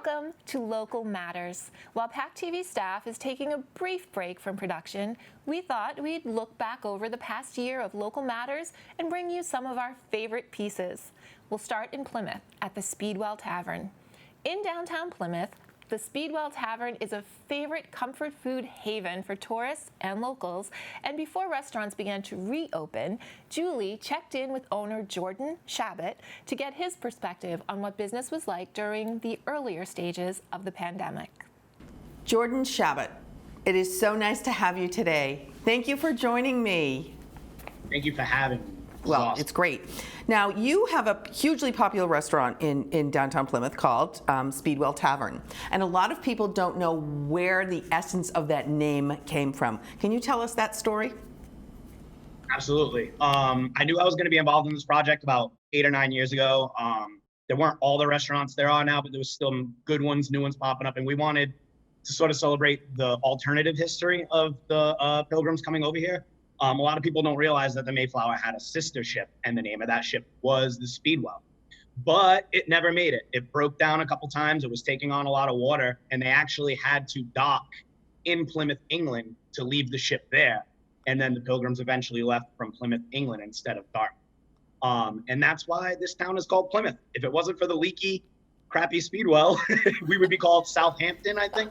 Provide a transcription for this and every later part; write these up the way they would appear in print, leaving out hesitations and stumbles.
Welcome to Local Matters. While PAC TV staff is taking a brief break from production, we thought we'd look back over the past year of Local Matters and bring you some of our favorite pieces. We'll start in Plymouth at the Speedwell Tavern. In downtown Plymouth, the Speedwell Tavern is a favorite comfort food haven for tourists and locals, and before restaurants began to reopen, Julie checked in with owner Jordan Shabbat to get his perspective on what business was like during the earlier stages of the pandemic. Jordan Shabbat, it is so nice to have you today. Thank you for joining me. Thank you for having me. Well, Awesome. it's great. Now, you have a hugely popular restaurant in downtown Plymouth called Speedwell Tavern. And a lot of people don't know where the essence of that name came from. Can you tell us that story? Absolutely. I knew I was going to be involved in this project about 8 or 9 years ago. There weren't all the restaurants there are now, but there was still good ones, new ones popping up. And we wanted to sort of celebrate the alternative history of the pilgrims coming over here. A lot of people don't realize that the Mayflower had a sister ship, and the name of that ship was the Speedwell. But it never made it. It broke down a couple times. It was taking on a lot of water, and they actually had to dock in Plymouth, England to leave the ship there. And then the pilgrims eventually left from Plymouth, England instead of Dartmouth. And that's why this town is called Plymouth. If it wasn't for the leaky, crappy Speedwell, we would be called Southampton, I think.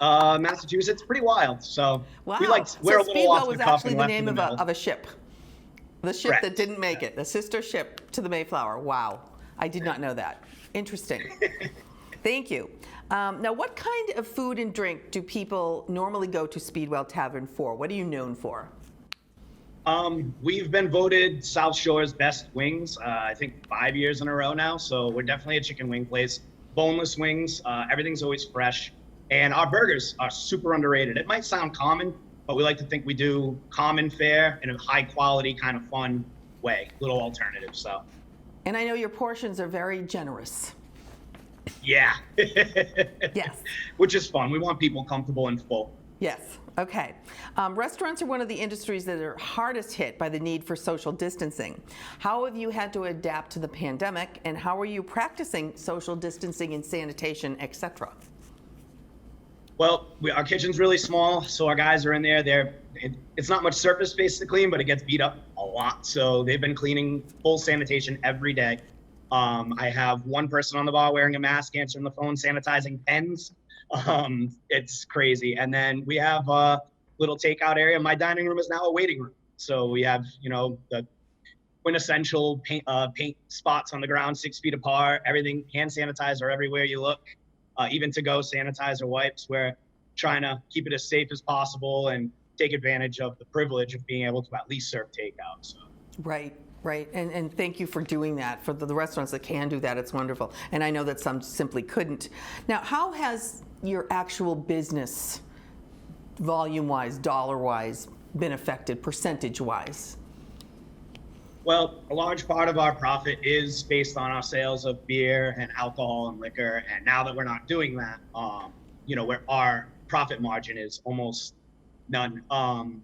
Massachusetts, pretty wild. So Wow. we're So a little Speedwell off the was cuff actually and the left name in the of middle. a ship. The ship Correct. that didn't make it, the sister ship to the Mayflower. Wow, I did not know that. Interesting. Thank you. Now, what kind of food and drink do people normally go to Speedwell Tavern for? What are you known for? We've been voted South Shore's best wings, I think 5 years in a row now. So we're definitely a chicken wing place. Boneless wings, everything's always fresh. And our burgers are super underrated. It might sound common, but we like to think we do common fare in a high quality, kind of fun way, little alternative. So, And I know your portions are very generous. yeah. Yes. Which is fun. We want people comfortable and full. Yes. Okay. Restaurants are one of the industries that are hardest hit by the need for social distancing. How have you had to adapt to the pandemic, and how are you practicing social distancing and sanitation, etc.? Well, our kitchen's really small, so our guys are in there. It's not much surface space to clean, but it gets beat up a lot. So they've been cleaning full sanitation every day. I have one person on the bar wearing a mask, answering the phone, sanitizing pens. It's crazy. And then we have a little takeout area. My dining room is now a waiting room. So we have, the quintessential paint spots on the ground, 6 feet apart, everything, hand sanitizer everywhere you look. Even to-go sanitizer wipes. We're trying to keep it as safe as possible and take advantage of the privilege of being able to at least serve takeout. So. Right. Right, and thank you for doing that. For the restaurants that can do that, it's wonderful. And I know that some simply couldn't. Now, how has your actual business, volume-wise, dollar-wise, been affected, percentage-wise? Well, a large part of our profit is based on our sales of beer and alcohol and liquor. And now that we're not doing that, where our profit margin is almost none.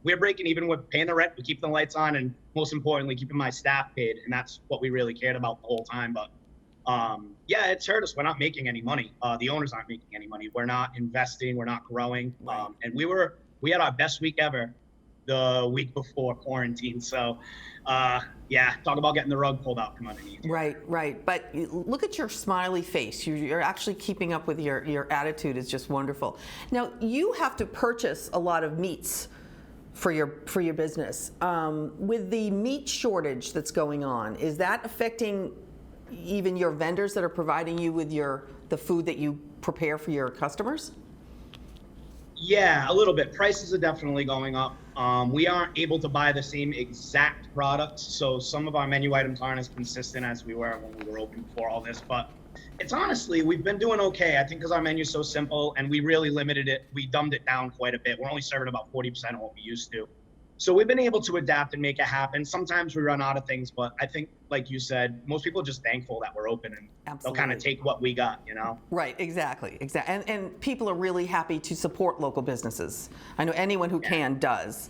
We're breaking even with paying the rent. We keep the lights on, and most importantly, keeping my staff paid. And that's what we really cared about the whole time. But yeah, it's hurt us. We're not making any money. The owners aren't making any money. We're not investing. We're not growing. And we had our best week ever the week before quarantine. So yeah, talk about getting the rug pulled out from underneath. Right. But look at your smiley face. You're actually keeping up with your attitude is just wonderful. Now, you have to purchase a lot of meats for your business. With the meat shortage that's going on, is that affecting even your vendors that are providing you with the food that you prepare for your customers? Yeah, a little bit. Prices are definitely going up. We aren't able to buy the same exact products, so some of our menu items aren't as consistent as we were when we were open before all this, but it's honestly, we've been doing okay. I think because our menu's so simple and we really limited it, we dumbed it down quite a bit. We're only serving about 40% of what we used to. So we've been able to adapt and make it happen. Sometimes we run out of things, but I think, like you said, most people are just thankful that we're open, and Absolutely. They'll kind of take what we got, Right, exactly. And people are really happy to support local businesses. I know anyone who can does.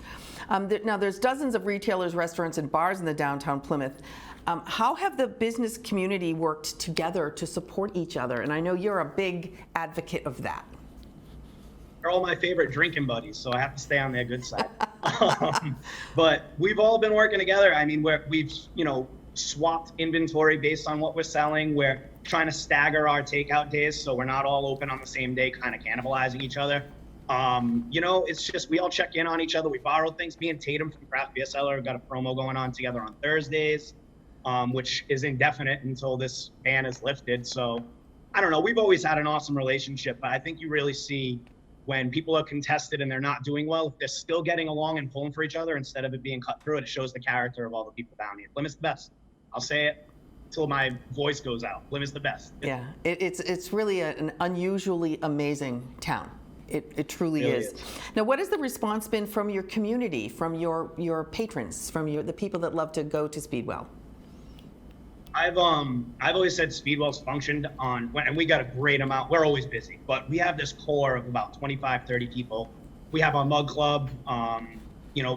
Now, there's dozens of retailers, restaurants, and bars in the downtown Plymouth. How have the business community worked together to support each other? And I know you're a big advocate of that. They're all my favorite drinking buddies, so I have to stay on their good side. But we've all been working together. I mean, we've swapped inventory based on what we're selling. We're trying to stagger our takeout days so we're not all open on the same day, kind of cannibalizing each other. It's just we all check in on each other. We borrow things. Me and Tatum from Craft Beer Cellar have got a promo going on together on Thursdays, which is indefinite until this ban is lifted. So I don't know. We've always had an awesome relationship, but I think you really see when people are contested and they're not doing well, if they're still getting along and pulling for each other instead of it being cut through, it shows the character of all the people down here. Plymouth's the best. I'll say it until my voice goes out. Plymouth's the best. Yeah, it's really an unusually amazing town. It truly Really is. is. Now, what has the response been from your community, from your patrons, from the people that love to go to Speedwell? I've always said Speedwell's functioned and we got a great amount. We're always busy, but we have this core of about 25, 30 people. We have our mug club,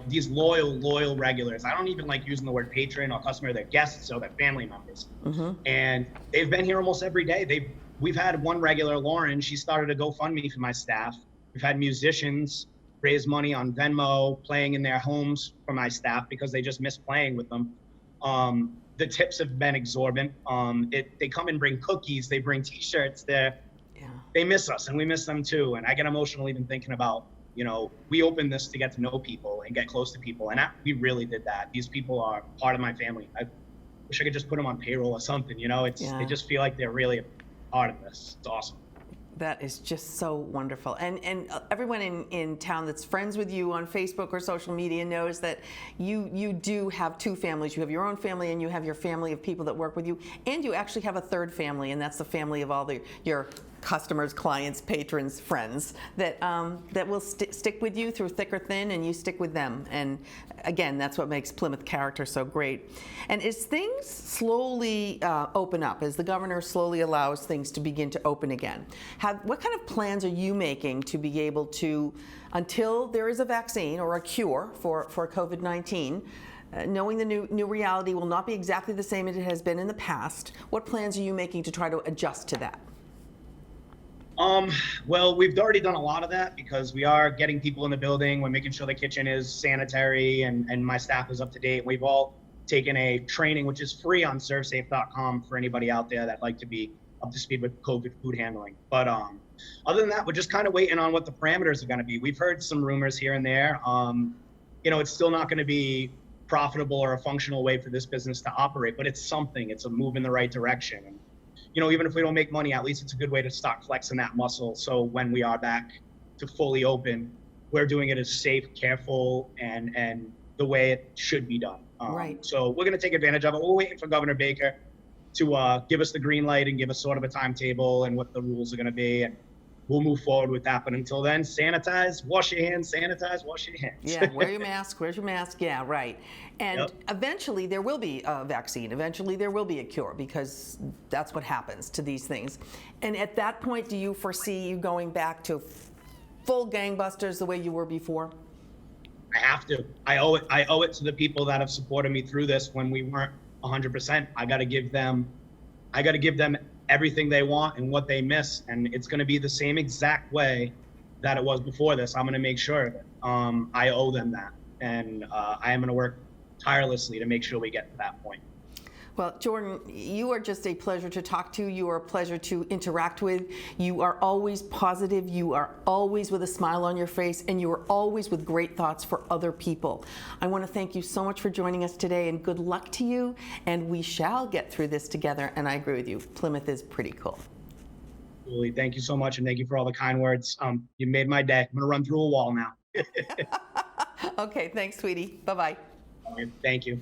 these loyal regulars. I don't even like using the word patron or customer. They're guests, so they're family members. Mm-hmm. And they've been here almost every day. We've had one regular, Lauren, she started a GoFundMe for my staff. We've had musicians raise money on Venmo, playing in their homes for my staff because they just miss playing with them. The tips have been exorbitant. They come and bring cookies, they bring T-shirts. They miss us, and we miss them too. And I get emotional even thinking about, we opened this to get to know people and get close to people, and we really did that. These people are part of my family. I wish I could just put them on payroll or something. They just feel like they're really a part of this. It's awesome. That is just so wonderful. And everyone in town that's friends with you on Facebook or social media knows that you do have two families. You have your own family and you have your family of people that work with you. And you actually have a third family, and that's the family of all your customers, clients, patrons, friends that will stick with you through thick or thin, and you stick with them. And again, that's what makes Plymouth character so great. And as things slowly open up, as the governor slowly allows things to begin to open again, what kind of plans are you making to be able to, until there is a vaccine or a cure for COVID-19, knowing the new reality will not be exactly the same as it has been in the past, what plans are you making to try to adjust to that? Well, we've already done a lot of that because we are getting people in the building. We're making sure the kitchen is sanitary and my staff is up to date. We've all taken a training, which is free on servesafe.com for anybody out there that like to be up to speed with COVID food handling. But other than that, we're just kind of waiting on what the parameters are going to be. We've heard some rumors here and there. It's still not going to be profitable or a functional way for this business to operate, but it's something. It's a move in the right direction. And, even if we don't make money, at least it's a good way to start flexing that muscle. So when we are back to fully open, we're doing it as safe, careful, and the way it should be done. Right. So we're going to take advantage of it. We're waiting for Governor Baker to give us the green light and give us sort of a timetable and what the rules are going to be. And we'll move forward with that. But until then, sanitize, wash your hands, sanitize, wash your hands. Yeah, wear your mask, where's your mask? Yeah, right. And eventually there will be a vaccine. Eventually there will be a cure, because that's what happens to these things. And at that point, do you foresee you going back to full gangbusters the way you were before? I have to. I owe it to the people that have supported me through this when we weren't 100%. I got to give them everything they want and what they miss, and it's going to be the same exact way that it was before this. I'm going to make sure of it. I owe them that, and I am going to work tirelessly to make sure we get to that point. Well, Jordan, you are just a pleasure to talk to. You are a pleasure to interact with. You are always positive. You are always with a smile on your face, and you are always with great thoughts for other people. I want to thank you so much for joining us today, and good luck to you. And we shall get through this together. And I agree with you. Plymouth is pretty cool. Julie, thank you so much, and thank you for all the kind words. You made my day. I'm going to run through a wall now. Okay, thanks, sweetie. Bye-bye. Thank you.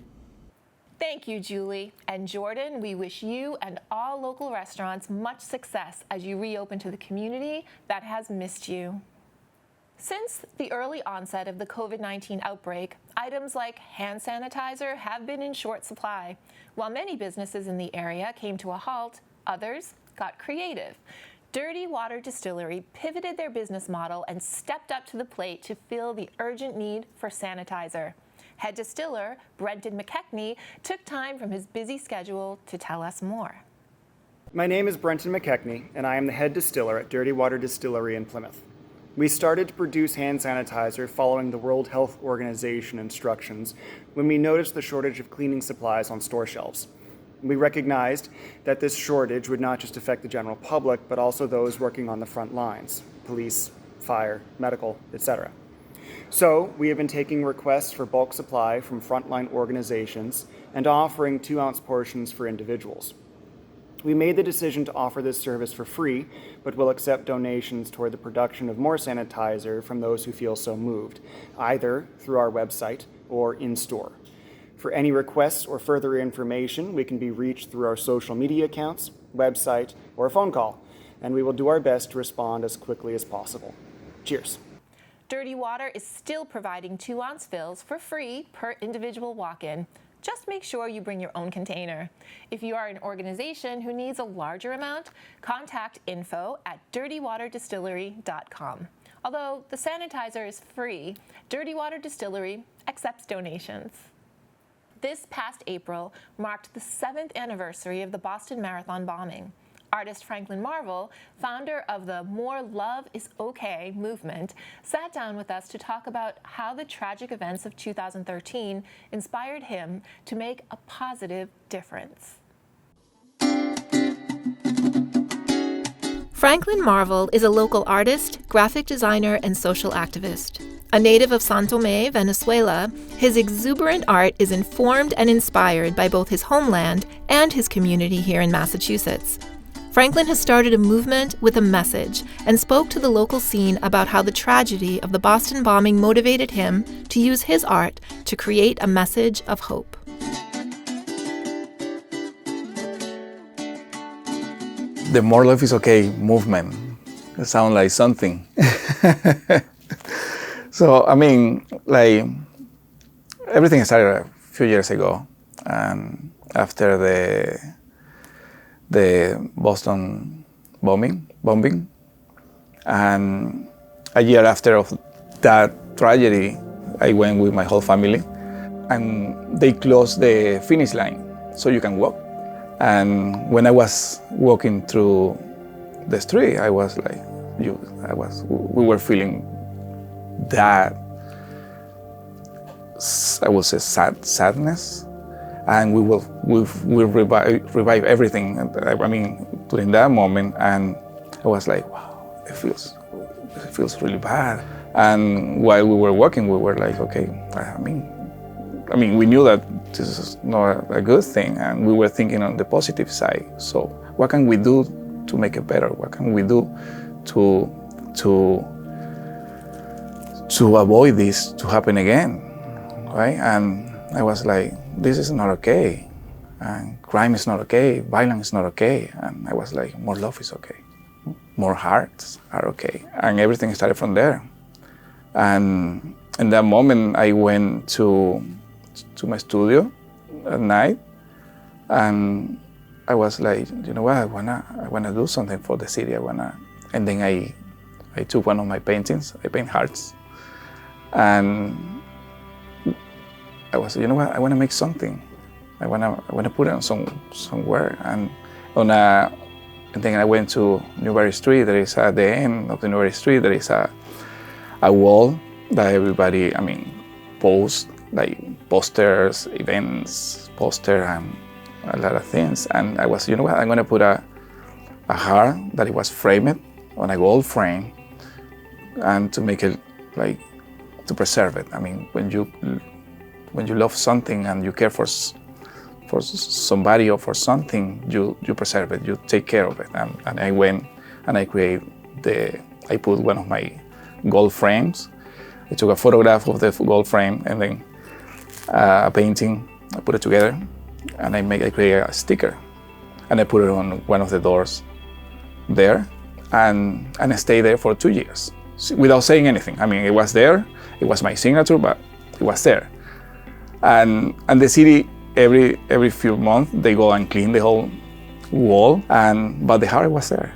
Thank you, Julie. And Jordan, we wish you and all local restaurants much success as you reopen to the community that has missed you. Since the early onset of the COVID-19 outbreak, items like hand sanitizer have been in short supply. While many businesses in the area came to a halt, others got creative. Dirty Water Distillery pivoted their business model and stepped up to the plate to fill the urgent need for sanitizer. Head distiller Brenton McKechnie took time from his busy schedule to tell us more. My name is Brenton McKechnie, and I am the head distiller at Dirty Water Distillery in Plymouth. We started to produce hand sanitizer following the World Health Organization instructions when we noticed the shortage of cleaning supplies on store shelves. We recognized that this shortage would not just affect the general public, but also those working on the front lines, police, fire, medical, etc. So we have been taking requests for bulk supply from frontline organizations and offering 2-ounce portions for individuals. We made the decision to offer this service for free, but will accept donations toward the production of more sanitizer from those who feel so moved, either through our website or in-store. For any requests or further information, we can be reached through our social media accounts, website, or a phone call, and we will do our best to respond as quickly as possible. Cheers. Dirty Water is still providing 2-ounce fills for free per individual walk-in. Just make sure you bring your own container. If you are an organization who needs a larger amount, contact info@dirtywaterdistillery.com. Although the sanitizer is free, Dirty Water Distillery accepts donations. This past April marked the 7th anniversary of the Boston Marathon bombing. Artist Franklin Marvel, founder of the More Love is Okay movement, sat down with us to talk about how the tragic events of 2013 inspired him to make a positive difference. Franklin Marvel is a local artist, graphic designer, and social activist. A native of São Tomé, Venezuela, his exuberant art is informed and inspired by both his homeland and his community here in Massachusetts. Franklin has started a movement with a message and spoke to the local scene about how the tragedy of the Boston bombing motivated him to use his art to create a message of hope. The More Love is Okay movement. It sounds like something. So, I mean, like, everything started a few years ago, and after the Boston bombing, and a year after of that tragedy, I went with my whole family, and they closed the finish line so you can walk. And when I was walking through the street, I was like, we were feeling that, I would say, sadness, and we will revive everything. I mean, during that moment, and I was like, wow, it feels really bad. And while we were walking, we were like, okay, I mean, we knew that this is not a good thing, and we were thinking on the positive side. So what can we do to make it better? What can we do to avoid this to happen again, right? And I was like, this is not okay, and crime is not okay, violence is not okay. And I was like, more love is okay, more hearts are okay. And everything started from there. And in that moment, I went to my studio at night, and I was like, you know what, I wanna do something for the city. And then I took one of my paintings. I paint hearts, and I was, you know what, I wanna make something. I wanna put it on somewhere. And then I went to Newbury Street. There is at the end of the Newbury Street, there is a wall that everybody, posts, like posters, events, and a lot of things. And I was, you know what, I'm gonna put a heart that it was framed on a gold frame, and to make it, like, to preserve it. I mean, when you love something and you care for somebody or for something, you preserve it, you take care of it. And I went and I put one of my gold frames. I took a photograph of the gold frame, and then a painting. I put it together, and I create a sticker, and I put it on one of the doors there, and I stayed there for 2 years without saying anything. I mean, it was there. It was my signature, but it was there. And the city, every few months, they go and clean the whole wall, but the heart was there.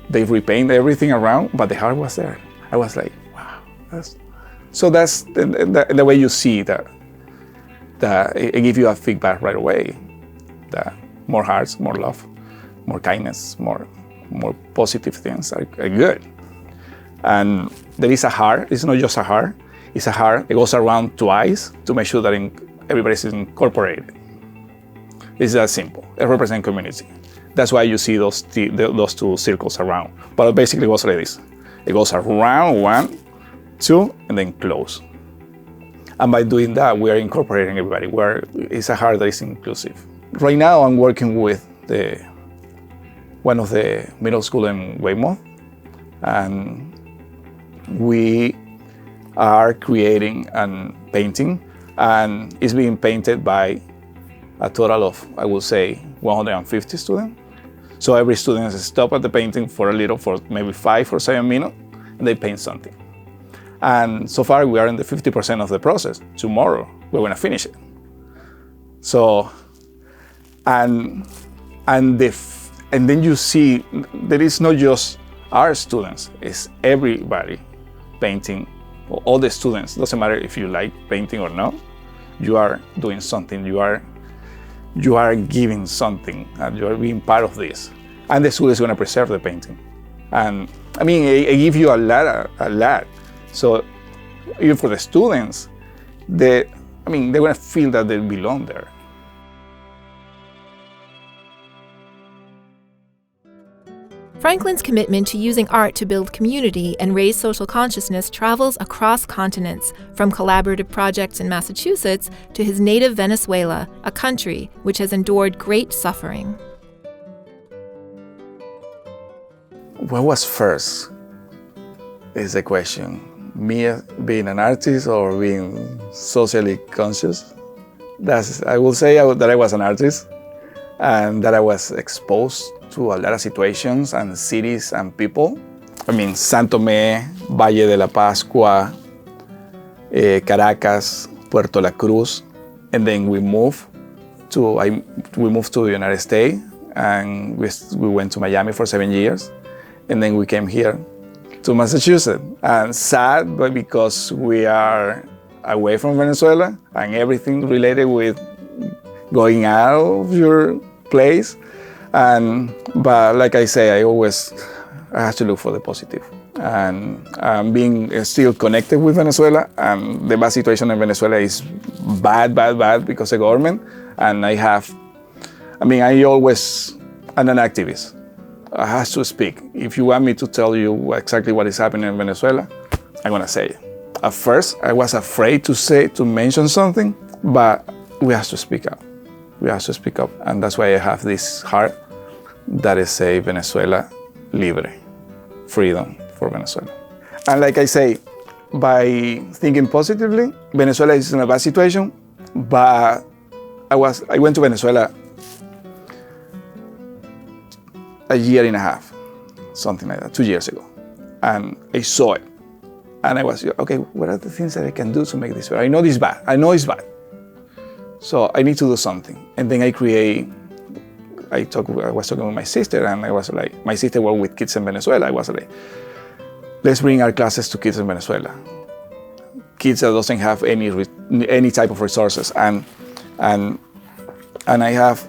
They repaint everything around, but the heart was there. I was like, wow, So that's the way you see that it gives you a feedback right away. That more hearts, more love, more kindness, more positive things are good. And there is a heart. It's not just a heart. It's a heart. It goes around twice to make sure that everybody's incorporated. It's that simple. It represents community. That's why you see those two circles around. But it basically goes like this. It goes around 1, 2, and then close. And by doing that, we are incorporating everybody. It's a heart that is inclusive. Right now, I'm working with one of the middle school in Weymouth, and we are creating and painting, and it's being painted by a total of, I would say, 150 students. So every student stops at the painting for maybe 5 or 7 minutes, and they paint something. And so far, we are in the 50% of the process. Tomorrow, we're going to finish it. So, and then you see there is not just our students; it's everybody painting. All the students. Doesn't matter if you like painting or not. You are doing something. You are giving something, and you are being part of this. And the school is going to preserve the painting. And I mean, it gives you a lot. So even for the students, they're going to feel that they belong there. Franklin's commitment to using art to build community and raise social consciousness travels across continents, from collaborative projects in Massachusetts to his native Venezuela, a country which has endured great suffering. What was first is the question. Me being an artist or being socially conscious? I will say that I was an artist and that I was exposed to a lot of situations and cities and people. I mean, San Tomé, Valle de la Pascua, Caracas, Puerto La Cruz, and then we moved to the United States, and we went to Miami for 7 years, and then we came here to Massachusetts. And sad, but because we are away from Venezuela and everything related with going out of your place. But like I say, I have to look for the positive. And being still connected with Venezuela, and the bad situation in Venezuela is bad because of the government. And I'm an activist. I have to speak. If you want me to tell you exactly what is happening in Venezuela, I'm gonna say it. At first, I was afraid to mention something, but we have to speak up. And that's why I have this heart that is say Venezuela libre, freedom for Venezuela. And like I say, by thinking positively, Venezuela is in a bad situation, but I went to Venezuela a year and a half, something like that, 2 years ago. And I saw it. And I was, okay, what are the things that I can do to make this better? I know it's bad. So I need to do something. And then I was talking with my sister, and I was like, my sister worked with kids in Venezuela. I was like, let's bring our classes to kids in Venezuela. Kids that doesn't have any type of resources. And I have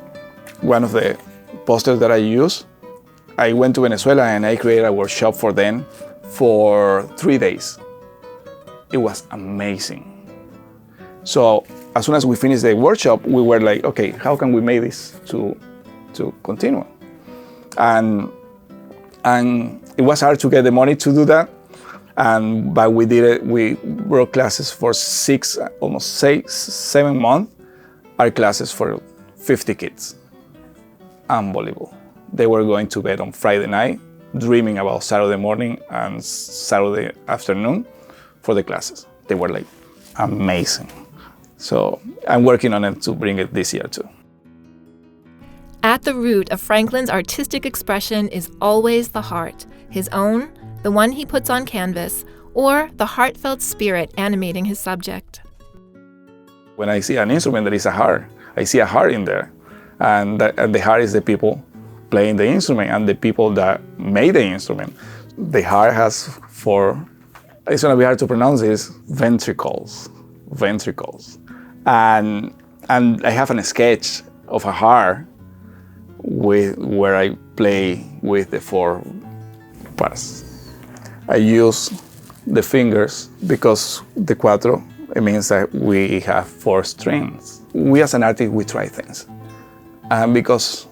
one of the posters that I use. I went to Venezuela and I created a workshop for them for 3 days. It was amazing. So as soon as we finished the workshop, we were like, okay, how can we make this to continue? And it was hard to get the money to do that. But we did it. We brought classes for 7 months. Our classes for 50 kids. Unbelievable. They were going to bed on Friday night, dreaming about Saturday morning and Saturday afternoon for the classes. They were like amazing. So I'm working on it to bring it this year too. At the root of Franklin's artistic expression is always the heart, his own, the one he puts on canvas, or the heartfelt spirit animating his subject. When I see an instrument that is a heart, I see a heart in there. And the heart is the people playing the instrument and the people that made the instrument. The heart has 4 it's gonna be hard to pronounce this, ventricles. And I have a sketch of a heart where I play with the four parts. I use the fingers because the cuatro, it means that we have four strings. We as an artist, we try things. And because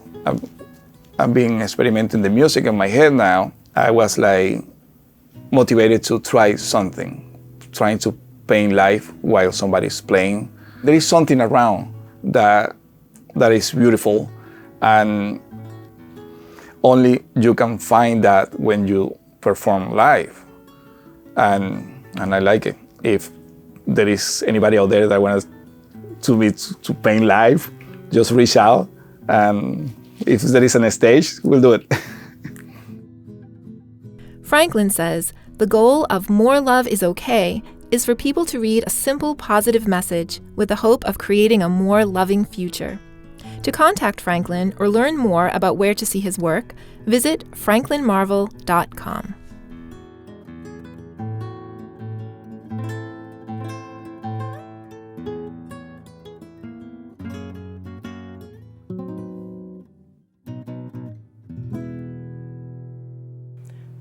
I'm being experimenting the music in my head now, I was like motivated to try something, trying to paint live while somebody's playing. There is something around that is beautiful, and only you can find that when you perform live. And I like it. If there is anybody out there that wants to paint live, just reach out, and if there is a stage, we'll do it. Franklin says the goal of More Love is Okay is for people to read a simple, positive message with the hope of creating a more loving future. To contact Franklin or learn more about where to see his work, visit franklinmarvel.com.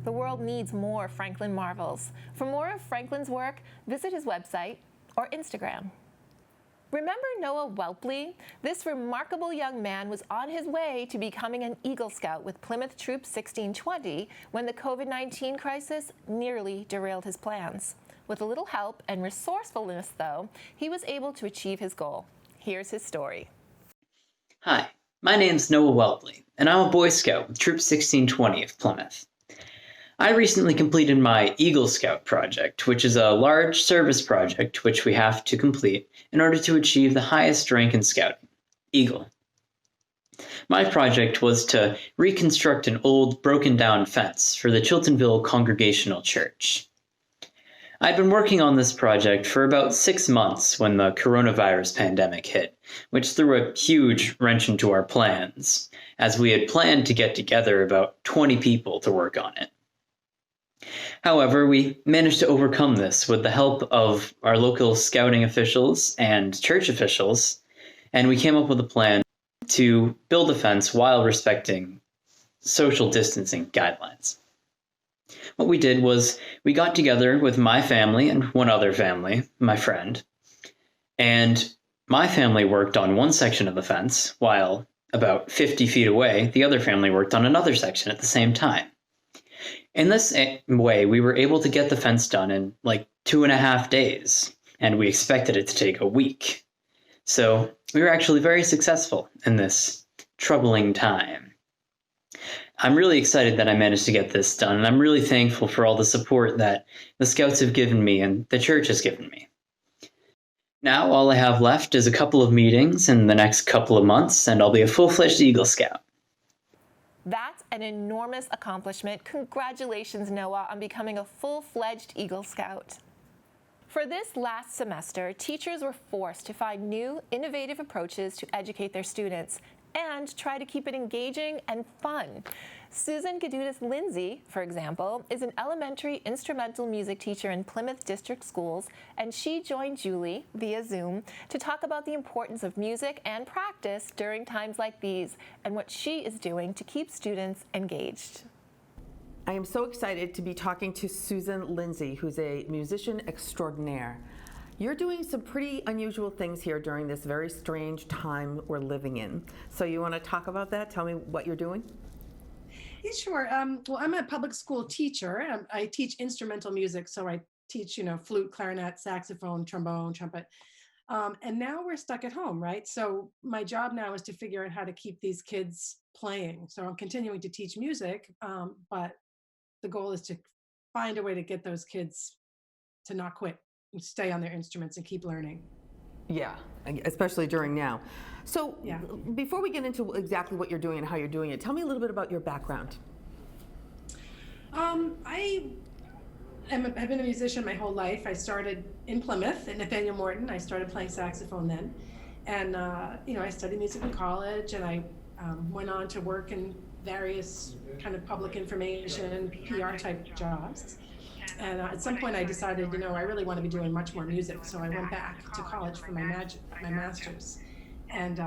The world needs more Franklin Marvels. For more of Franklin's work, visit his website or Instagram. Remember Noah Welpley? This remarkable young man was on his way to becoming an Eagle Scout with Plymouth Troop 1620 when the COVID-19 crisis nearly derailed his plans. With a little help and resourcefulness, though, he was able to achieve his goal. Here's his story. Hi, my name's Noah Welpley, and I'm a Boy Scout with Troop 1620 of Plymouth. I recently completed my Eagle Scout project, which is a large service project which we have to complete in order to achieve the highest rank in Scouting, Eagle. My project was to reconstruct an old, broken-down fence for the Chiltonville Congregational Church. I'd been working on this project for about 6 months when the coronavirus pandemic hit, which threw a huge wrench into our plans, as we had planned to get together about 20 people to work on it. However, we managed to overcome this with the help of our local scouting officials and church officials, and we came up with a plan to build a fence while respecting social distancing guidelines. What we did was we got together with my family and one other family, my friend, and my family worked on one section of the fence, while about 50 feet away, the other family worked on another section at the same time. In this way, we were able to get the fence done in like 2.5 days, and we expected it to take a week. So we were actually very successful in this troubling time. I'm really excited that I managed to get this done, and I'm really thankful for all the support that the Scouts have given me and the church has given me. Now all I have left is a couple of meetings in the next couple of months, and I'll be a full-fledged Eagle Scout. That's an enormous accomplishment. Congratulations, Noah, on becoming a full-fledged Eagle Scout. For this last semester, teachers were forced to find new, innovative approaches to educate their students and try to keep it engaging and fun. Susan Gadudas-Lindsay, for example, is an elementary instrumental music teacher in Plymouth District Schools, and she joined Julie via Zoom to talk about the importance of music and practice during times like these and what she is doing to keep students engaged. I am so excited to be talking to Susan Lindsay, who's a musician extraordinaire. You're doing some pretty unusual things here during this very strange time we're living in. So you want to talk about that? Tell me what you're doing. Yeah, sure. Well, I'm a public school teacher. I teach instrumental music, so I teach, flute, clarinet, saxophone, trombone, trumpet. And now we're stuck at home, right? So my job now is to figure out how to keep these kids playing. So I'm continuing to teach music, but the goal is to find a way to get those kids to not quit and stay on their instruments and keep learning. Yeah, especially during now. So Yeah. before we get into exactly what you're doing and how you're doing it, tell me a little bit about your background. I've been a musician my whole life. I started in Plymouth at Nathaniel Morton. I started playing saxophone then. And, I studied music in college, and I went on to work in various kind of public information, PR type jobs. And at some point I decided, I really want to be doing much more music. So I went back to college for my master's. And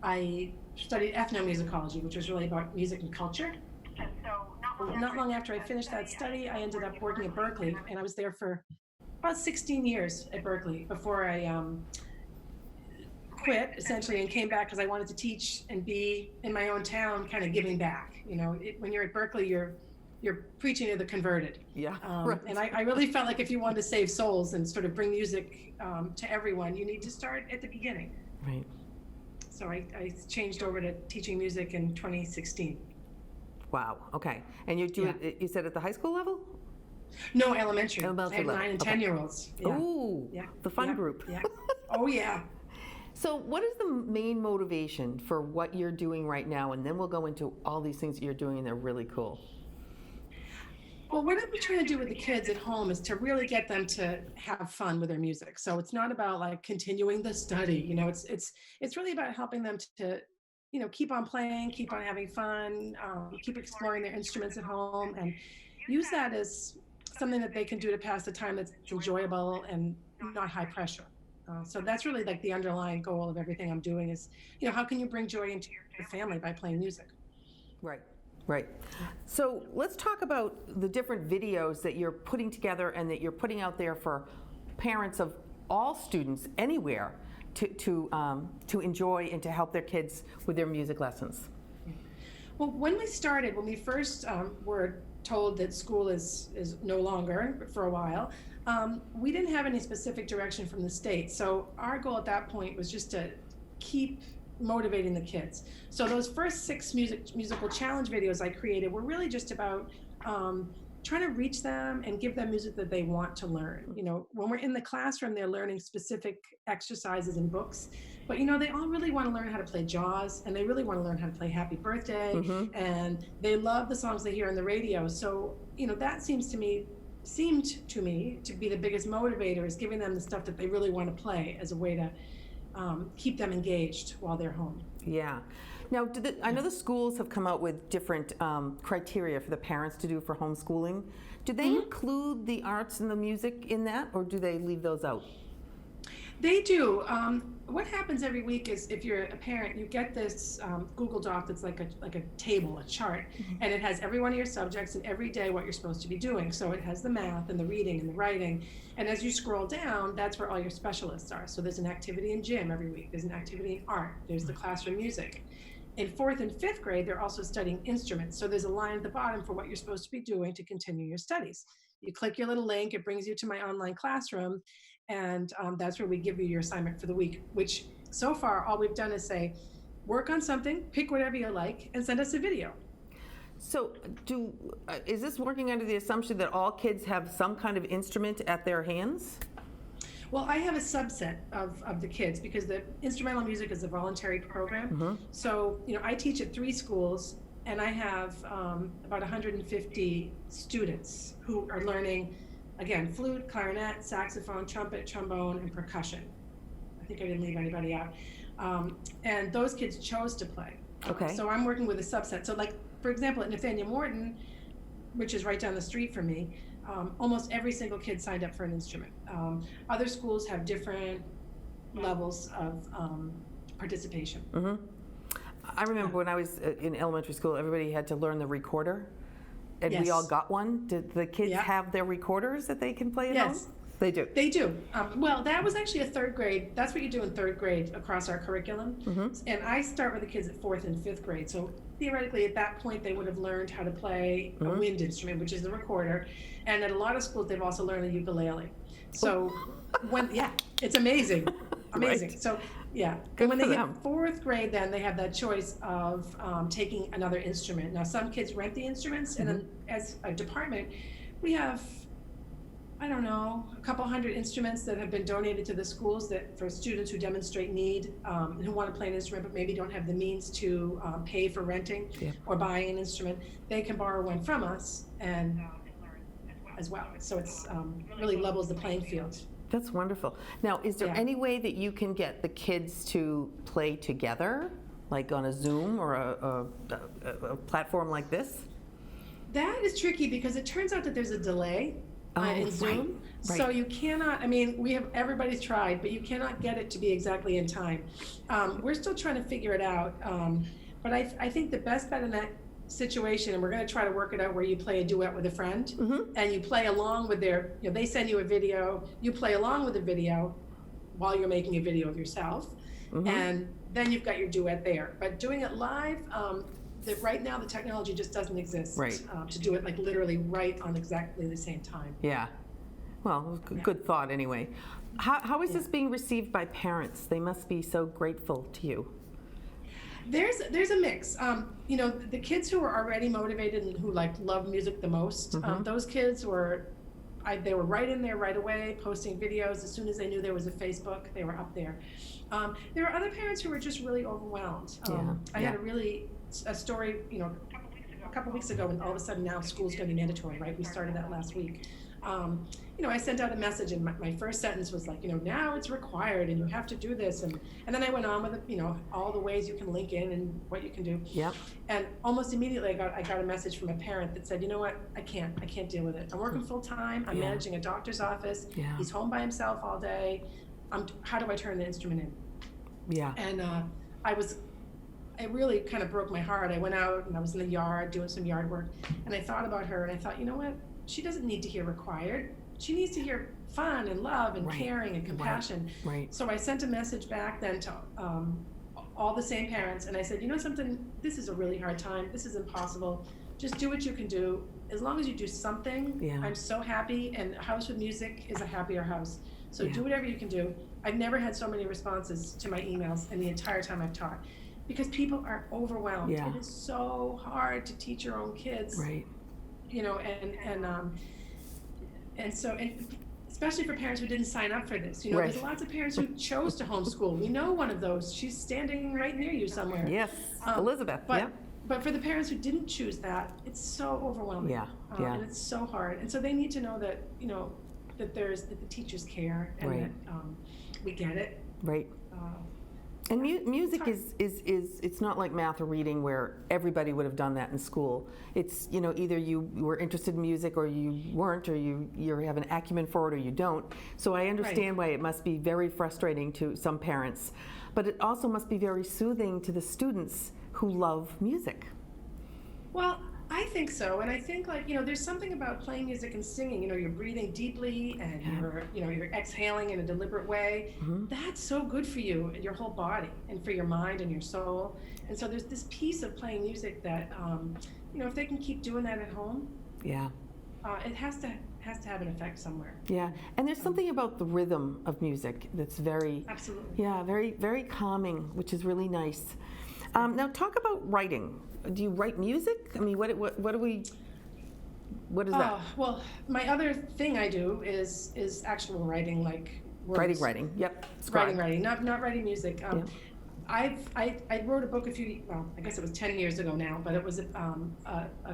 I studied ethnomusicology, which was really about music and culture. Not long after I finished that study, I ended up working at Berkeley, and I was there for about 16 years at Berkeley before I quit, essentially, and came back because I wanted to teach and be in my own town, kind of giving back. When you're at Berkeley, you're preaching to the converted. Yeah. Right. And I really felt like if you wanted to save souls and sort of bring music to everyone, you need to start at the beginning. Right. So I changed over to teaching music in 2016. Wow. Okay. And you do it, you said at the high school level? No, elementary. Elementary I have level. 9 and Okay. 10-year-olds. Yeah. Ooh, Yeah. the fun Yeah. group. Yeah. Oh, yeah. So what is the main motivation for what you're doing right now? And then we'll go into all these things that you're doing, and they're really cool. Well, what I'm trying to do with the kids at home is to really get them to have fun with their music. So it's not about like continuing the study, it's really about helping them to, keep on playing, keep on having fun, keep exploring their instruments at home, and use that as something that they can do to pass the time that's enjoyable and not high pressure. So that's really like the underlying goal of everything I'm doing is, how can you bring joy into your family by playing music? Right. Right. So let's talk about the different videos that you're putting together and that you're putting out there for parents of all students anywhere to enjoy and to help their kids with their music lessons. Well, when we first were told that school is no longer for a while, we didn't have any specific direction from the state. So our goal at that point was just to keep motivating the kids. So those first 6 musical challenge videos I created were really just about trying to reach them and give them music that they want to learn. When we're in the classroom, they're learning specific exercises and books, but they all really want to learn how to play Jaws, and they really want to learn how to play Happy Birthday, and they love the songs they hear on the radio. So that seemed to me to be the biggest motivator, is giving them the stuff that they really want to play as a way to keep them engaged while they're home. Yeah. Now, I know the schools have come out with different criteria for the parents to do for homeschooling. Do they include the arts and the music in that, or do they leave those out? They do. What happens every week is, if you're a parent, you get this Google Doc that's like a table, a chart, and it has every one of your subjects and every day what you're supposed to be doing. So it has the math and the reading and the writing. And as you scroll down, that's where all your specialists are. So there's an activity in gym every week. There's an activity in art. There's the classroom music. In 4th and 5th grade, they're also studying instruments. So there's a line at the bottom for what you're supposed to be doing to continue your studies. You click your little link, it brings you to my online classroom, and that's where we give you your assignment for the week, which so far all we've done is say, work on something, pick whatever you like, and send us a video. So is this working under the assumption that all kids have some kind of instrument at their hands? Well, I have a subset of the kids, because the instrumental music is a voluntary program. So, I teach at 3 schools, and I have about 150 students who are learning, again, flute, clarinet, saxophone, trumpet, trombone, and percussion. I think I didn't leave anybody out. And those kids chose to play. Okay. So I'm working with a subset. So like, for example, at Nathaniel Morton, which is right down the street from me, almost every single kid signed up for an instrument. Other schools have different levels of participation. I remember when I was in elementary school, everybody had to learn the recorder, and we all got one. Did the kids have their recorders that they can play at home? They do. They do. Well, that was actually a 3rd grade. That's what you do in 3rd grade across our curriculum. And I start with the kids at 4th and 5th grade. So theoretically, at that point, they would have learned how to play a wind instrument, which is the recorder. And at a lot of schools, they've also learned the ukulele. So it's amazing. Amazing. Right. So Good when they for hit them. 4th grade, then they have that choice of taking another instrument. Now, some kids rent the instruments, and then as a department, we have, I don't know, a couple hundred instruments that have been donated to the schools that for students who demonstrate need, who want to play an instrument but maybe don't have the means to pay for renting or buying an instrument. They can borrow one from us and as well. So it's really levels the playing field. That's wonderful. Now, is there any way that you can get the kids to play together? like on a Zoom or a platform like this? That is tricky because it turns out that there's a delay in Zoom. right. So you cannot, I mean, everybody's tried, but you cannot get it to be exactly in time. We're still trying to figure it out. But I think the best bet in that situation, and we're going to try to work it out, where you play a duet with a friend and you play along with they send you a video, you play along with the video while you're making a video of yourself. And then you've got your duet there. But doing it live, right now the technology just doesn't exist to do it like literally right on exactly the same time. Yeah. Well, good thought anyway. How is this being received by parents? They must be so grateful to you. There's a mix. The kids who are already motivated and who love music the most, those kids they were right in there right away, posting videos. As soon as they knew there was a Facebook, they were up there. There are other parents who were just really overwhelmed. I had a story, a couple weeks ago, and all of a sudden now school's going to be mandatory, right? We started that last week. I sent out a message, and my first sentence was like, now it's required, and you have to do this, and then I went on with all the ways you can link in and what you can do. Yep. And almost immediately, I got a message from a parent that said, you know what, I can't deal with it. I'm working full time. I'm managing a doctor's office. Yeah. He's home by himself all day. How do I turn the instrument in? Yeah. And it really kind of broke my heart. I went out and I was in the yard doing some yard work, and I thought about her, and I thought, you know what? She doesn't need to hear required. She needs to hear fun and love and caring and compassion. Right. So I sent a message back then to all the same parents, and I said, you know something? This is a really hard time. This is impossible. Just do what you can do. As long as you do something, I'm so happy, and a house with music is a happier house. So do whatever you can do. I've never had so many responses to my emails in the entire time I've taught, because people are overwhelmed. Yeah. It is so hard to teach your own kids. Right. And so especially for parents who didn't sign up for this. There's lots of parents who chose to homeschool. We know one of those. She's standing right near you somewhere. Yes, Elizabeth. But for the parents who didn't choose that, it's so overwhelming. And it's so hard. And so they need to know that, that the teachers care, and that we get it. Right. And music is it's not like math or reading where everybody would have done that in school. It's, either you were interested in music or you weren't, or you have an acumen for it or you don't. So I understand why it must be very frustrating to some parents, but it also must be very soothing to the students who love music. Well, I think so, and I think there's something about playing music and singing. You're breathing deeply, and you're exhaling in a deliberate way. That's so good for you and your whole body, and for your mind and your soul. And so there's this piece of playing music that, if they can keep doing that at home, it has to have an effect somewhere. Yeah, and there's something about the rhythm of music that's very, very, very calming, which is really nice. Now talk about writing. Do you write music? I mean, what is that? Well, my other thing I do is actual writing, like words. Writing. Yep. Writing. Not writing music. I wrote a book I guess it was 10 years ago now, but it was a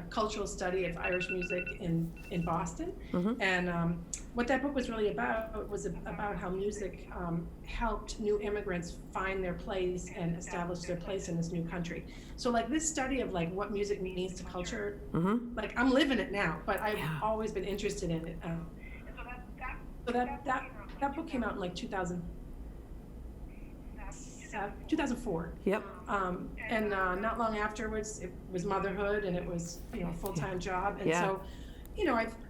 cultural study of Irish music in Boston. And what that book was really about was about how music helped new immigrants find their place and establish their place in this new country. So this study of what music means to culture, I'm living it now, but I've always been interested in it. So that book came out in 2004. Yep. And not long afterwards, it was motherhood, and it was a full-time job. And so,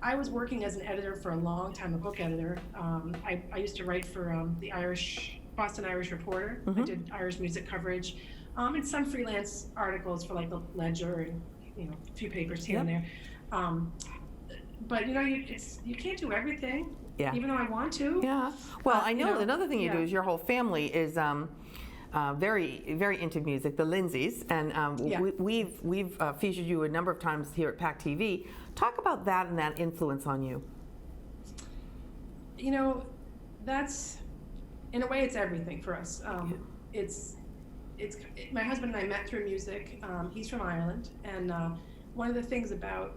I was working as an editor for a long time, a book editor. I used to write for the Boston Irish Reporter. I did Irish music coverage, and some freelance articles for the Ledger and a few papers here and there. But you can't do everything. Yeah. Even though I want to. Yeah. Well, I know another thing you do is your whole family is very, very into music, the Lindsays, and we've featured you a number of times here at PAC TV. Talk about that and that influence on you. That's, in a way, it's everything for us. It's my husband and I met through music. He's from Ireland, and one of the things about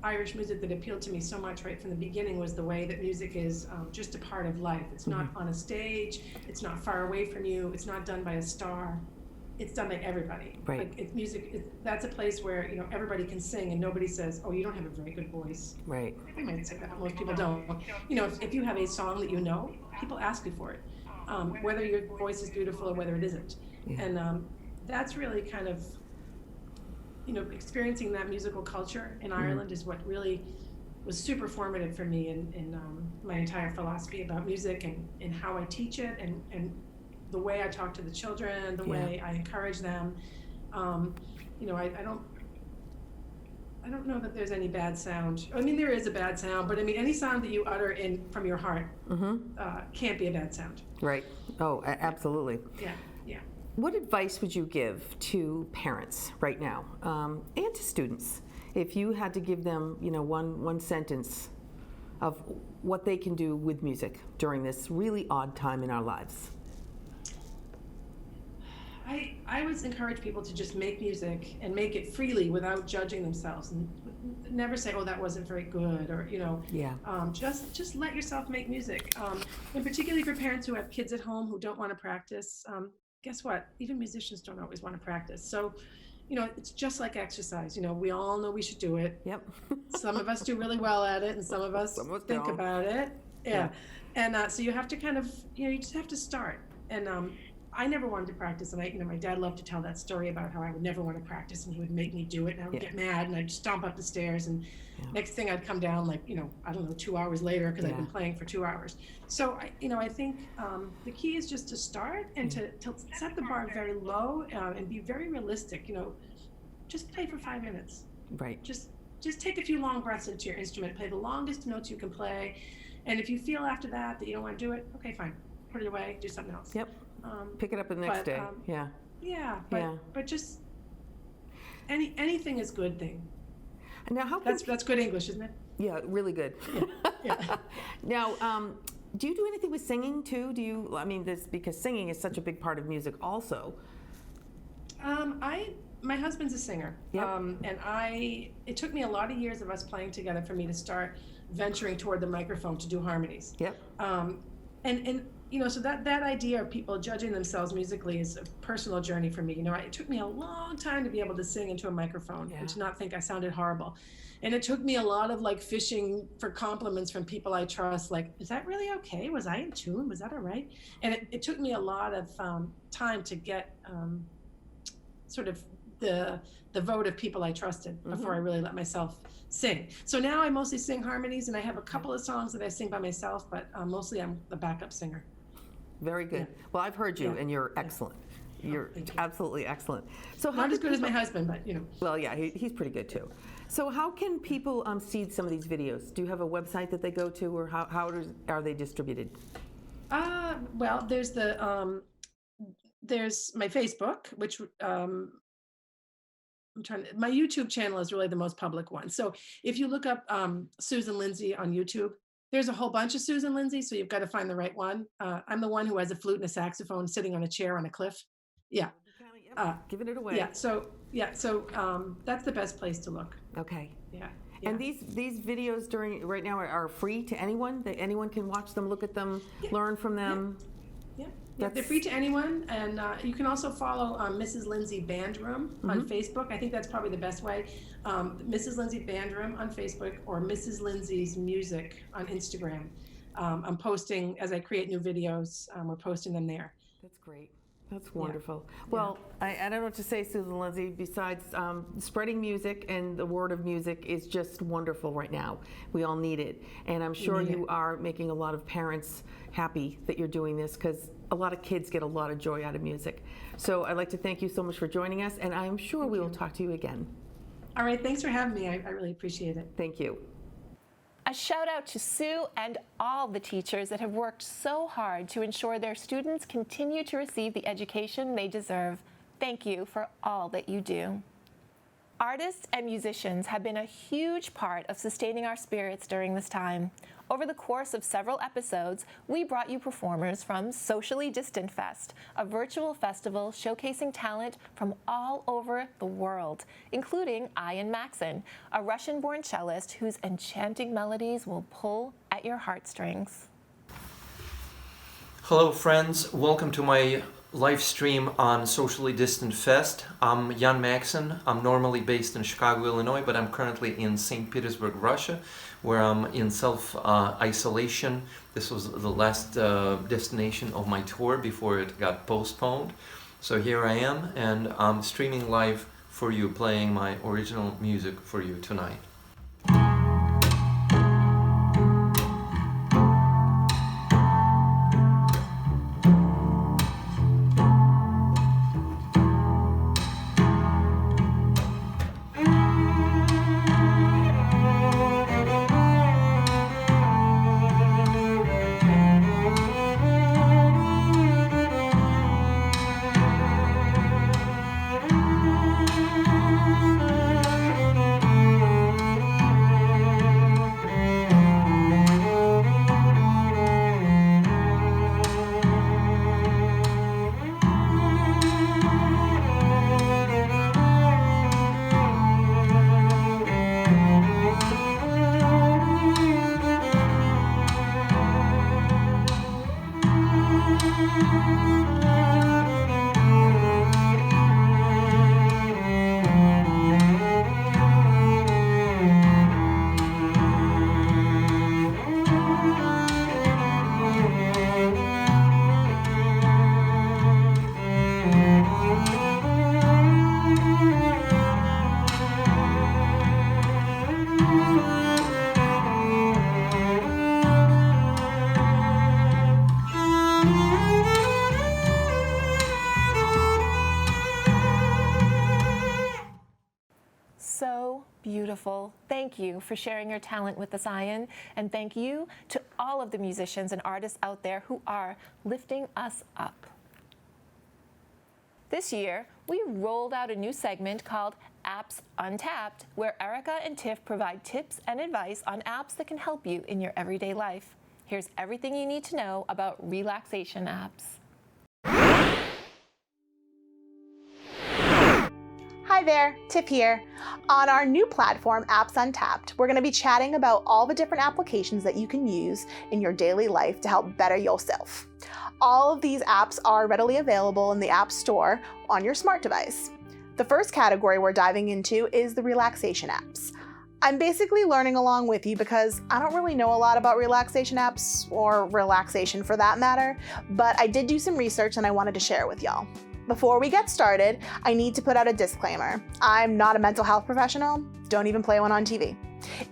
Irish music that appealed to me so much right from the beginning was the way that music is just a part of life. It's not on a stage, it's not far away from you, it's not done by a star. it's done by everybody. Right. Like it's music, that's a place where, you know, everybody can sing and nobody says, oh, you don't have a very good voice. Right. I might say that, but most people don't. You know, if you have a song that you know, people ask you for it, whether your voice is beautiful or whether it isn't. Yeah. And that's really kind of, you know, experiencing that musical culture in Ireland is what really was super formative for me in my entire philosophy about music and how I teach it and the way I talk to the children, the way I encourage them. You know, I don't know that there's any bad sound. I mean, there is a bad sound, but I mean, any sound that you utter from your heart can't be a bad sound. Right. Oh, absolutely. Yeah, yeah. What advice would you give to parents right now, and to students, if you had to give them, you know, one sentence of what they can do with music during this really odd time in our lives? I always encourage people to just make music and make it freely without judging themselves, and never say, oh, that wasn't very good, or, you know, just let yourself make music. And particularly for parents who have kids at home who don't want to practice, guess what? Even musicians don't always want to practice. So, you know, it's just like exercise. You know, we all know we should do it. Yep. Some of us do really well at it, and some of us think don't. about it. Yeah. And so you have to kind of, you know, you just have to start. And I never wanted to practice, and you know, my dad loved to tell that story about how I would never want to practice, and he would make me do it, and I would get mad, and I'd stomp up the stairs, and next thing I'd come down, like, you know, I don't know, 2 hours later, because I'd been playing for 2 hours. So you know, I think the key is just to start and to set the bar very low and be very realistic. You know, just play for 5 minutes. Right. Just take a few long breaths into your instrument, play the longest notes you can play, and if you feel after that you don't want to do it, okay, fine, put it away, do something else. Yep. Pick it up the next day. But just anything is good thing. Now, how can that's good English, isn't it? Yeah, really good. Yeah. Now, do you do anything with singing too? Do you? I mean, this because singing is such a big part of music, also. My husband's a singer, and it took me a lot of years of us playing together for me to start venturing toward the microphone to do harmonies. Yep. And you know, so that idea of people judging themselves musically is a personal journey for me. You know, it took me a long time to be able to sing into a microphone and to not think I sounded horrible. And it took me a lot of like fishing for compliments from people I trust, like, is that really okay? Was I in tune? Was that all right? And it took me a lot of time to get sort of the vote of people I trusted before I really let myself sing. So now I mostly sing harmonies, and I have a couple of songs that I sing by myself, but mostly I'm the backup singer. Very good. Yeah. Well, I've heard you, and you're excellent. You're absolutely excellent. So Not as good as my husband, but you know. Well, yeah, he's pretty good too. So how can people see some of these videos? Do you have a website that they go to, or how are they distributed? Well, there's there's my Facebook, which my YouTube channel is really the most public one. So if you look up Susan Lindsay on YouTube, there's a whole bunch of Susan Lindsay, so you've got to find the right one. I'm the one who has a flute and a saxophone sitting on a chair on a cliff. Yeah. Giving it away. So that's the best place to look. Okay. Yeah. And these videos right now are free to anyone? That anyone can watch them, look at them, learn from them? Yeah, they're free to anyone, and you can also follow Mrs. Lindsay Band Room on Facebook. I think that's probably the best way. Mrs. Lindsay Band Room on Facebook, or Mrs. Lindsay's Music on Instagram. I'm posting, as I create new videos, we're posting them there. That's great. That's wonderful. Well, I don't know what to say, Susan Lindsay, besides spreading music, and the word of music is just wonderful right now. We all need it. And I'm sure you are making a lot of parents happy that you're doing this, because a lot of kids get a lot of joy out of music. So I'd like to thank you so much for joining us, and I'm sure we will talk to you again. All right, thanks for having me. I really appreciate it. Thank you. A shout out to Sue and all the teachers that have worked so hard to ensure their students continue to receive the education they deserve. Thank you for all that you do. Artists and musicians have been a huge part of sustaining our spirits during this time. Over the course of several episodes, we brought you performers from Socially Distant Fest, a virtual festival showcasing talent from all over the world, including Ian Maksin, a Russian-born cellist whose enchanting melodies will pull at your heartstrings. Hello friends, welcome to my live stream on Socially Distant Fest. I'm Ian Maksin. I'm normally based in Chicago, Illinois, but I'm currently in St. Petersburg, Russia, where I'm in self-isolation. This was the last destination of my tour before it got postponed. So here I am, and I'm streaming live for you, playing my original music for you tonight. So beautiful. Thank you for sharing your talent with us, Ian. And thank you to all of the musicians and artists out there who are lifting us up. This year, we rolled out a new segment called Apps Untapped, where Erica and Tiff provide tips and advice on apps that can help you in your everyday life. Here's everything you need to know about relaxation apps. Hi there, Tiff here. On our new platform, Apps Untapped, we're going to be chatting about all the different applications that you can use in your daily life to help better yourself. All of these apps are readily available in the App Store on your smart device. The first category we're diving into is the relaxation apps. I'm basically learning along with you because I don't really know a lot about relaxation apps, or relaxation for that matter, but I did do some research and I wanted to share it with y'all. Before we get started, I need to put out a disclaimer. I'm not a mental health professional, don't even play one on TV.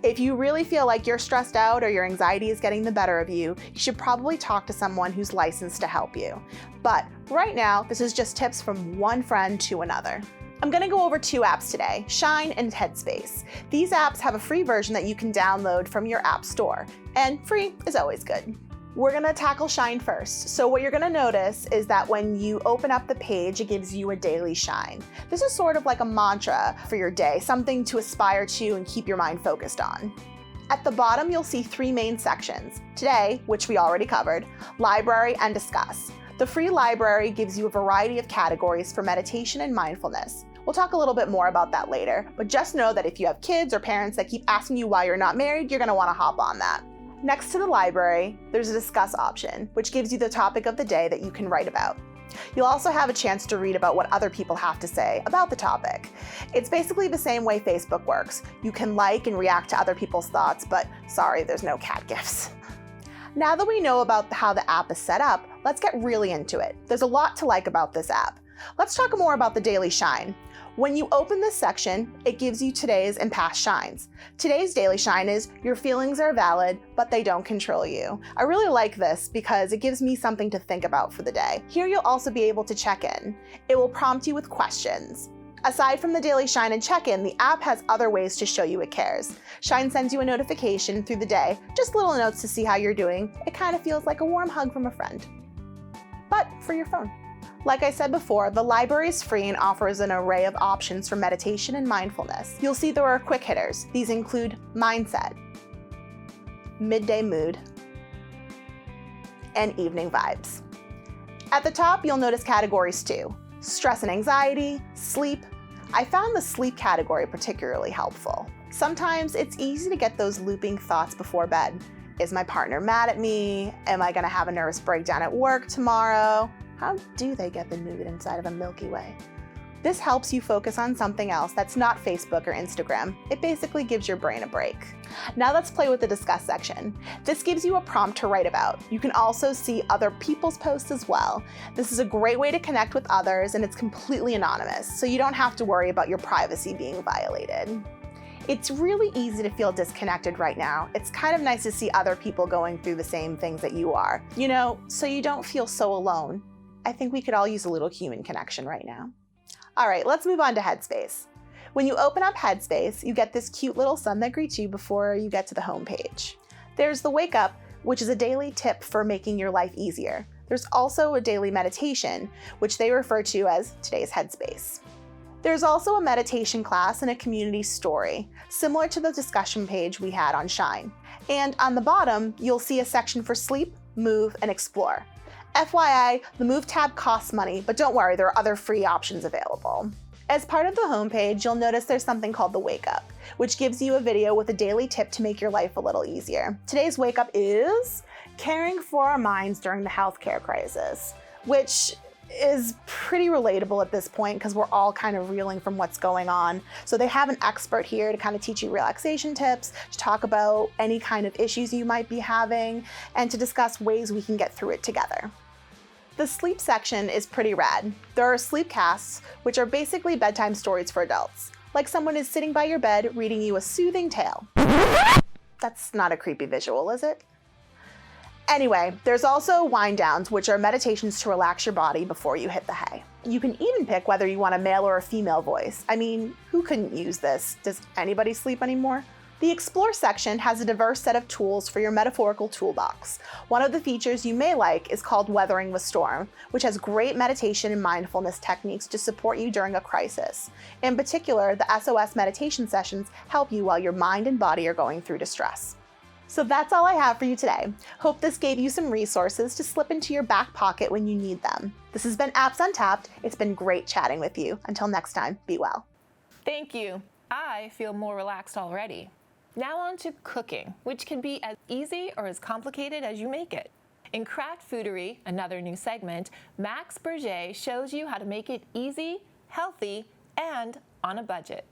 If you really feel like you're stressed out or your anxiety is getting the better of you, you should probably talk to someone who's licensed to help you. But right now, this is just tips from one friend to another. I'm going to go over two apps today, Shine and Headspace. These apps have a free version that you can download from your app store, and free is always good. We're gonna tackle Shine first. So what you're gonna notice is that when you open up the page, it gives you a daily shine. This is sort of like a mantra for your day, something to aspire to and keep your mind focused on. At the bottom, you'll see three main sections. Today, which we already covered, library and discuss. The free library gives you a variety of categories for meditation and mindfulness. We'll talk a little bit more about that later, but just know that if you have kids or parents that keep asking you why you're not married, you're gonna wanna hop on that. Next to the library, there's a discuss option, which gives you the topic of the day that you can write about. You'll also have a chance to read about what other people have to say about the topic. It's basically the same way Facebook works. You can like and react to other people's thoughts, but sorry, there's no cat gifs. Now that we know about how the app is set up, let's get really into it. There's a lot to like about this app. Let's talk more about the Daily Shine. When you open this section, it gives you today's and past shines. Today's daily shine is, your feelings are valid, but they don't control you. I really like this because it gives me something to think about for the day. Here you'll also be able to check in. It will prompt you with questions. Aside from the daily shine and check-in, the app has other ways to show you it cares. Shine sends you a notification through the day, just little notes to see how you're doing. It kind of feels like a warm hug from a friend, but for your phone. Like I said before, the library is free and offers an array of options for meditation and mindfulness. You'll see there are quick hitters. These include mindset, midday mood, and evening vibes. At the top, you'll notice categories too: stress and anxiety, sleep. I found the sleep category particularly helpful. Sometimes it's easy to get those looping thoughts before bed. Is my partner mad at me? Am I gonna have a nervous breakdown at work tomorrow? How do they get the mood inside of a Milky Way? This helps you focus on something else that's not Facebook or Instagram. It basically gives your brain a break. Now let's play with the discuss section. This gives you a prompt to write about. You can also see other people's posts as well. This is a great way to connect with others, and it's completely anonymous, so you don't have to worry about your privacy being violated. It's really easy to feel disconnected right now. It's kind of nice to see other people going through the same things that you are, so you don't feel so alone. I think we could all use a little human connection right now. All right, let's move on to Headspace. When you open up Headspace, you get this cute little sun that greets you before you get to the home page. There's the Wake Up, which is a daily tip for making your life easier. There's also a daily meditation, which they refer to as today's Headspace. There's also a meditation class and a community story, similar to the discussion page we had on Shine. And on the bottom, you'll see a section for sleep, move, and explore. FYI, the Move tab costs money, but don't worry, there are other free options available. As part of the homepage, you'll notice there's something called the Wake Up, which gives you a video with a daily tip to make your life a little easier. Today's Wake Up is caring for our minds during the healthcare crisis, which is pretty relatable at this point because we're all kind of reeling from what's going on. So they have an expert here to kind of teach you relaxation tips, to talk about any kind of issues you might be having, and to discuss ways we can get through it together. The sleep section is pretty rad. There are sleep casts, which are basically bedtime stories for adults, like someone is sitting by your bed reading you a soothing tale. That's not a creepy visual, is it? Anyway, there's also wind downs, which are meditations to relax your body before you hit the hay. You can even pick whether you want a male or a female voice. I mean, who couldn't use this? Does anybody sleep anymore? The Explore section has a diverse set of tools for your metaphorical toolbox. One of the features you may like is called Weathering the Storm, which has great meditation and mindfulness techniques to support you during a crisis. In particular, the SOS meditation sessions help you while your mind and body are going through distress. So that's all I have for you today. Hope this gave you some resources to slip into your back pocket when you need them. This has been Apps Untapped. It's been great chatting with you. Until next time, be well. Thank you. I feel more relaxed already. Now on to cooking, which can be as easy or as complicated as you make it. In Craft Foodery, another new segment, Max Berger shows you how to make it easy, healthy, and on a budget.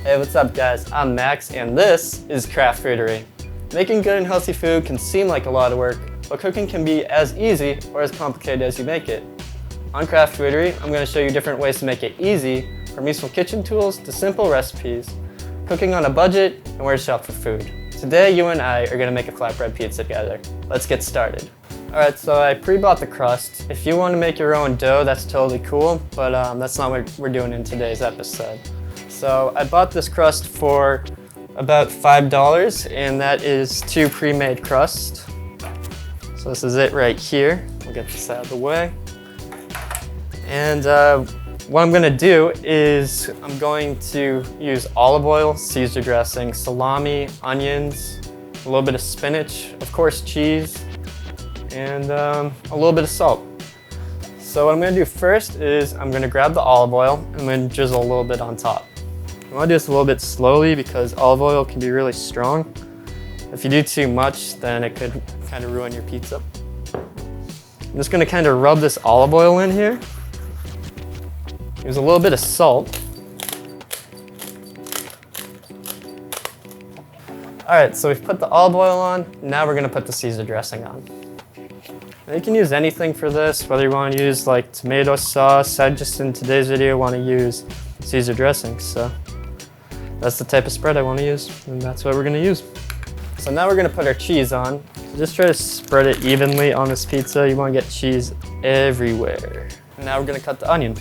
Hey, what's up guys? I'm Max and this is Craft Foodery. Making good and healthy food can seem like a lot of work, but cooking can be as easy or as complicated as you make it. On Craft Foodery, I'm going to show you different ways to make it easy, from useful kitchen tools to simple recipes, cooking on a budget, and where to shop for food. Today you and I are going to make a flatbread pizza together. Let's get started. Alright, so I pre-bought the crust. If you want to make your own dough, that's totally cool, but that's not what we're doing in today's episode. So I bought this crust for about $5, and that is 2 pre-made crusts. So this is it right here. We'll get this out of the way. And what I'm gonna do is I'm going to use olive oil, Caesar dressing, salami, onions, a little bit of spinach, of course cheese, and a little bit of salt. So what I'm gonna do first is I'm gonna grab the olive oil and I'm gonna drizzle a little bit on top. I want to do this a little bit slowly because olive oil can be really strong. If you do too much, then it could kind of ruin your pizza. I'm just going to kind of rub this olive oil in here. Use a little bit of salt. Alright, so we've put the olive oil on. Now we're going to put the Caesar dressing on. Now you can use anything for this, whether you want to use like tomato sauce. I just in today's video want to use Caesar dressing, so that's the type of spread I want to use, and that's what we're going to use. So now we're going to put our cheese on. Just try to spread it evenly on this pizza. You want to get cheese everywhere. And now we're going to cut the onion.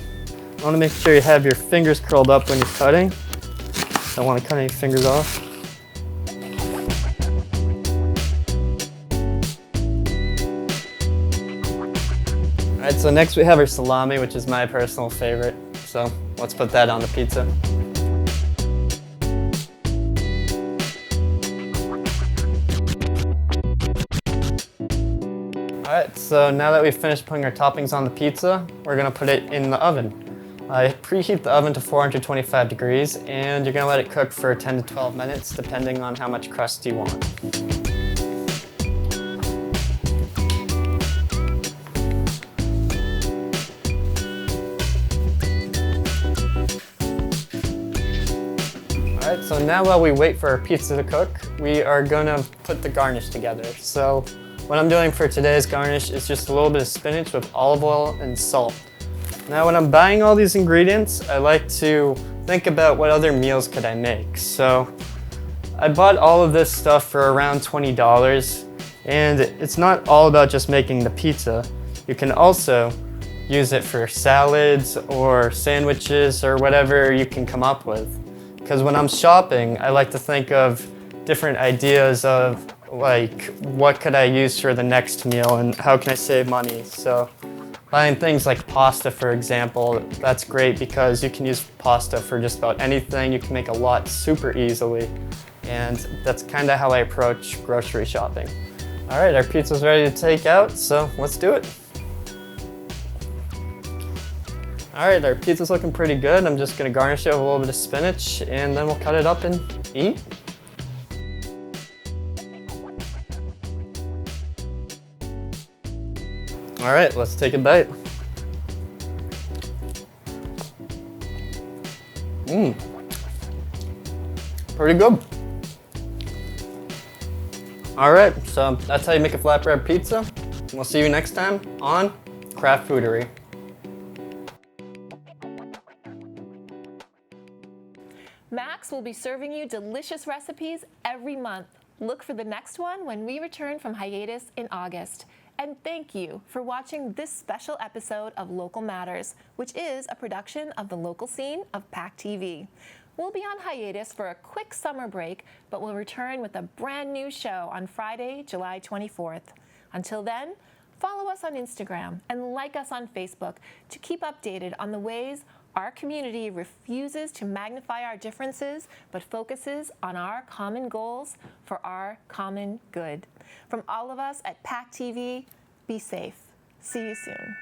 You want to make sure you have your fingers curled up when you're cutting. Don't want to cut any fingers off. All right, so next we have our salami, which is my personal favorite. So let's put that on the pizza. All right, so now that we've finished putting our toppings on the pizza, we're gonna put it in the oven. I preheat the oven to 425 degrees, and you're gonna let it cook for 10 to 12 minutes, depending on how much crust you want. All right, so now while we wait for our pizza to cook, we are gonna put the garnish together. So what I'm doing for today's garnish is just a little bit of spinach with olive oil and salt. Now when I'm buying all these ingredients, I like to think about what other meals could I make. So I bought all of this stuff for around $20, and it's not all about just making the pizza. You can also use it for salads or sandwiches or whatever you can come up with. Because when I'm shopping, I like to think of different ideas of like, what could I use for the next meal and how can I save money? So buying things like pasta, for example, that's great because you can use pasta for just about anything. You can make a lot super easily. And that's kind of how I approach grocery shopping. All right, our pizza's ready to take out, so let's do it. All right, our pizza's looking pretty good. I'm just gonna garnish it with a little bit of spinach and then we'll cut it up and eat. All right, let's take a bite. Pretty good. All right, so that's how you make a flatbread pizza. We'll see you next time on Craft Foodery. Max will be serving you delicious recipes every month. Look for the next one when we return from hiatus in August. And thank you for watching this special episode of Local Matters, which is a production of the local scene of PAC TV. We'll be on hiatus for a quick summer break, but we'll return with a brand new show on Friday, July 24th. Until then, follow us on Instagram and like us on Facebook to keep updated on the ways our community refuses to magnify our differences, but focuses on our common goals for our common good. From all of us at PAC TV, be safe. See you soon.